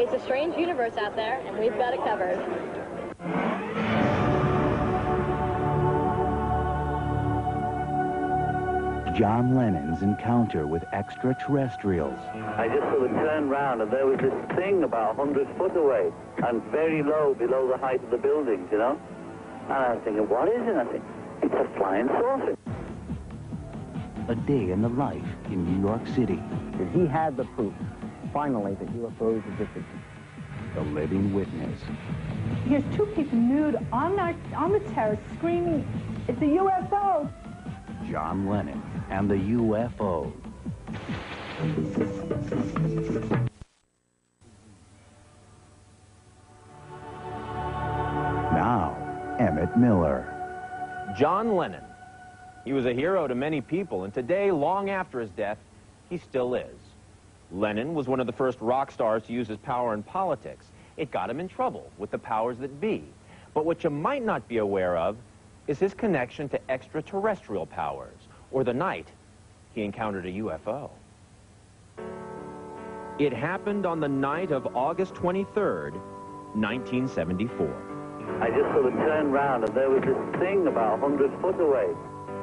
It's a strange universe out there, and we've got it covered. John Lennon's encounter with extraterrestrials. I just sort of turned round, and there was this thing about 100 foot away, and very low, below the height of the buildings, you know? And I was thinking, what is it? I think, it's a flying saucer. A day in the life in New York City. He had the proof, finally, that UFOs existed. The living witness. Here's two people nude on the terrace screaming, "It's a UFO!" John Lennon and the UFO. Now, Emmett Miller. John Lennon. He was a hero to many people, and today, long after his death, he still is. Lennon was one of the first rock stars to use his power in politics. It got him in trouble with the powers that be. But what you might not be aware of is his connection to extraterrestrial powers, or the night he encountered a UFO. It happened on the night of August 23rd, 1974. I just sort of turned round, and there was this thing about 100 foot away.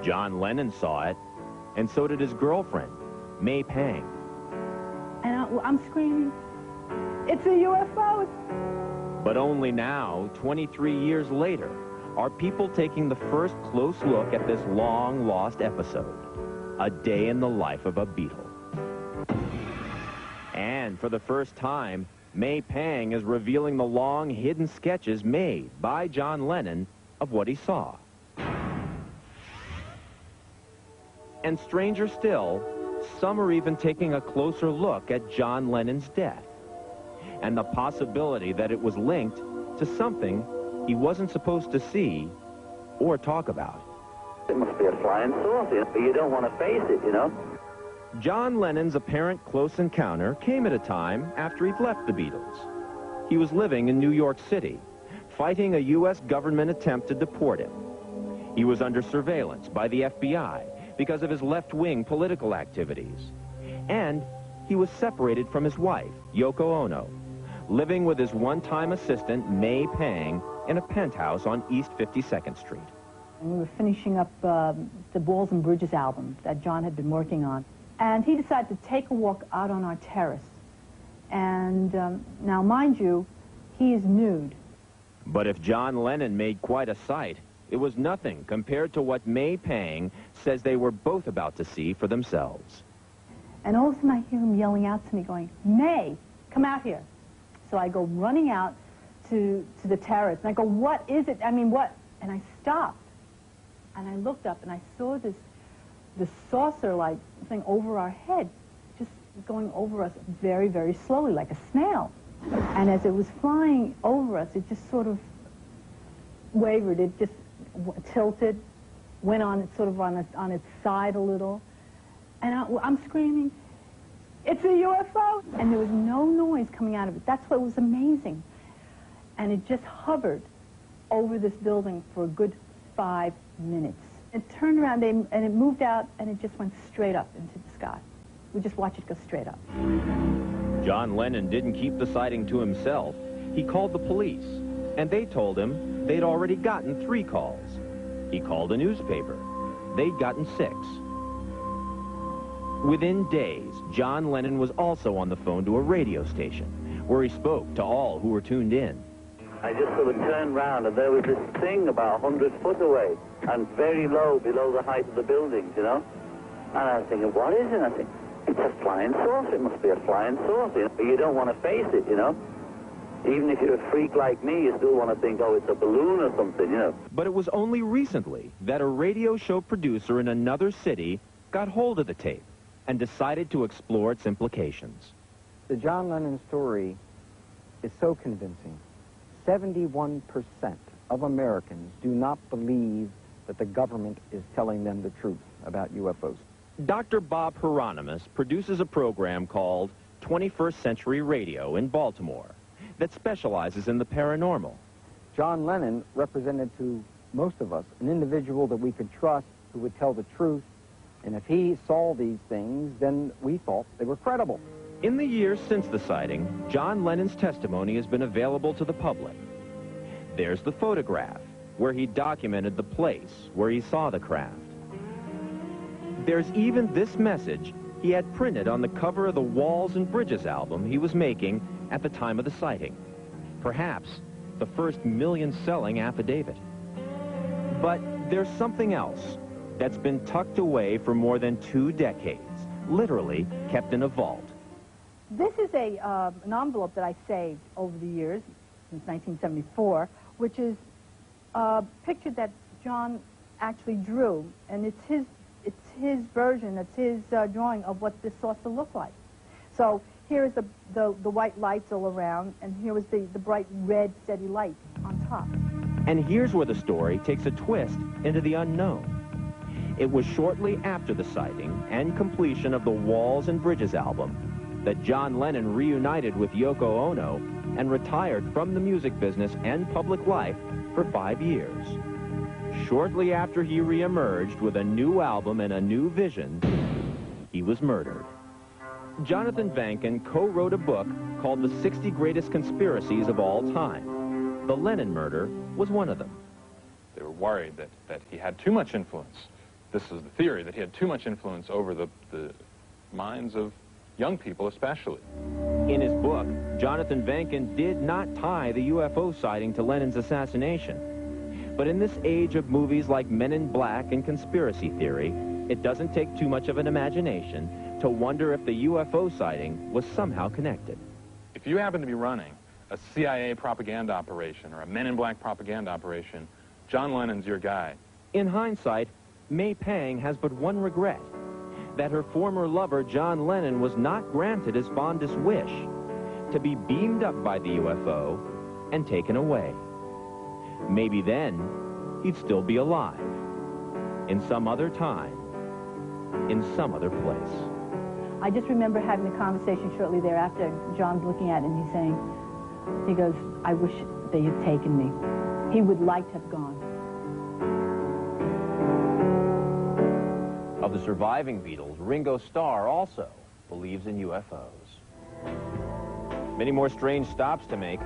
John Lennon saw it, and so did his girlfriend, May Pang. And I'm screaming, "It's a UFO!" But only now, 23 years later, are people taking the first close look at this long-lost episode, a day in the life of a Beatle. And for the first time, May Pang is revealing the long, hidden sketches made by John Lennon of what he saw. And stranger still, some are even taking a closer look at John Lennon's death and the possibility that it was linked to something he wasn't supposed to see or talk about. It must be a flying saucer, but you don't want to face it, you know? John Lennon's apparent close encounter came at a time after he'd left the Beatles. He was living in New York City, fighting a U.S. government attempt to deport him. He was under surveillance by the FBI because of his left-wing political activities. And he was separated from his wife, Yoko Ono, living with his one-time assistant, May Pang, in a penthouse on East 52nd Street. And we were finishing up the Walls and Bridges album that John had been working on. And he decided to take a walk out on our terrace. And now, mind you, he is nude. But if John Lennon made quite a sight, it was nothing compared to what May Pang says they were both about to see for themselves. And all of a sudden I hear him yelling out to me going, "May, come out here." So I go running out to the terrace, and I go, "What is it? I mean, what?" And I stopped, and I looked up, and I saw this saucer-like thing over our head, just going over us very, very slowly, like a snail. And as it was flying over us, it just sort of wavered. It just tilted, went on sort of on its side a little. And I'm screaming, "It's a UFO!" And there was no noise coming out of it. That's what was amazing. And it just hovered over this building for a good 5 minutes. It turned around and it moved out, and it just went straight up into the sky. We just watched it go straight up. John Lennon didn't keep the sighting to himself. He called the police, and they told him they'd already gotten 3 calls. He called a newspaper. They'd gotten 6. Within days, John Lennon was also on the phone to a radio station, where he spoke to all who were tuned in. I just sort of turned round, and there was this thing about 100 foot away, and very low, below the height of the buildings, you know? And I was thinking, what is it? I think, it's a flying saucer. It must be a flying saucer. But you don't want to face it, you know? Even if you're a freak like me, you still want to think, oh, it's a balloon or something, you know? But it was only recently that a radio show producer in another city got hold of the tape and decided to explore its implications. The John Lennon story is so convincing. 71% of Americans do not believe that the government is telling them the truth about UFOs. Dr. Bob Hieronymus produces a program called 21st Century Radio in Baltimore that specializes in the paranormal. John Lennon represented to most of us an individual that we could trust, who would tell the truth, and if he saw these things, then we thought they were credible. In the years since the sighting, John Lennon's testimony has been available to the public. There's the photograph, where he documented the place where he saw the craft. There's even this message he had printed on the cover of the Walls and Bridges album he was making at the time of the sighting. Perhaps the first million-selling affidavit. But there's something else that's been tucked away for more than 2 decades, literally kept in a vault. This is an envelope that I saved over the years, since 1974, which is a picture that John actually drew, and it's his version, it's his drawing of what this ought to look like. So here is the white lights all around, and here was the bright red steady light on top. And here's where the story takes a twist into the unknown. It was shortly after the sighting and completion of the Walls and Bridges album that John Lennon reunited with Yoko Ono and retired from the music business and public life for 5 years. Shortly after he reemerged with a new album and a new vision, he was murdered. Jonathan Vankin co-wrote a book called The 60 Greatest Conspiracies of All Time. The Lennon murder was one of them. They were worried that he had too much influence. This is the theory, that he had too much influence over the minds of young people especially. In his book, Jonathan Vankin did not tie the UFO sighting to Lennon's assassination. But in this age of movies like Men in Black and conspiracy theory, it doesn't take too much of an imagination to wonder if the UFO sighting was somehow connected. If you happen to be running a CIA propaganda operation or a Men in Black propaganda operation, John Lennon's your guy. In hindsight, May Pang has but one regret: that her former lover, John Lennon, was not granted his fondest wish, to be beamed up by the UFO and taken away. Maybe then, he'd still be alive, in some other time, in some other place. I just remember having a conversation shortly thereafter. John's looking at it and he's saying, he goes, I wish they had taken me. He would like to have gone. Of the surviving Beatles, Ringo Starr also believes in UFOs. Many more strange stops to make.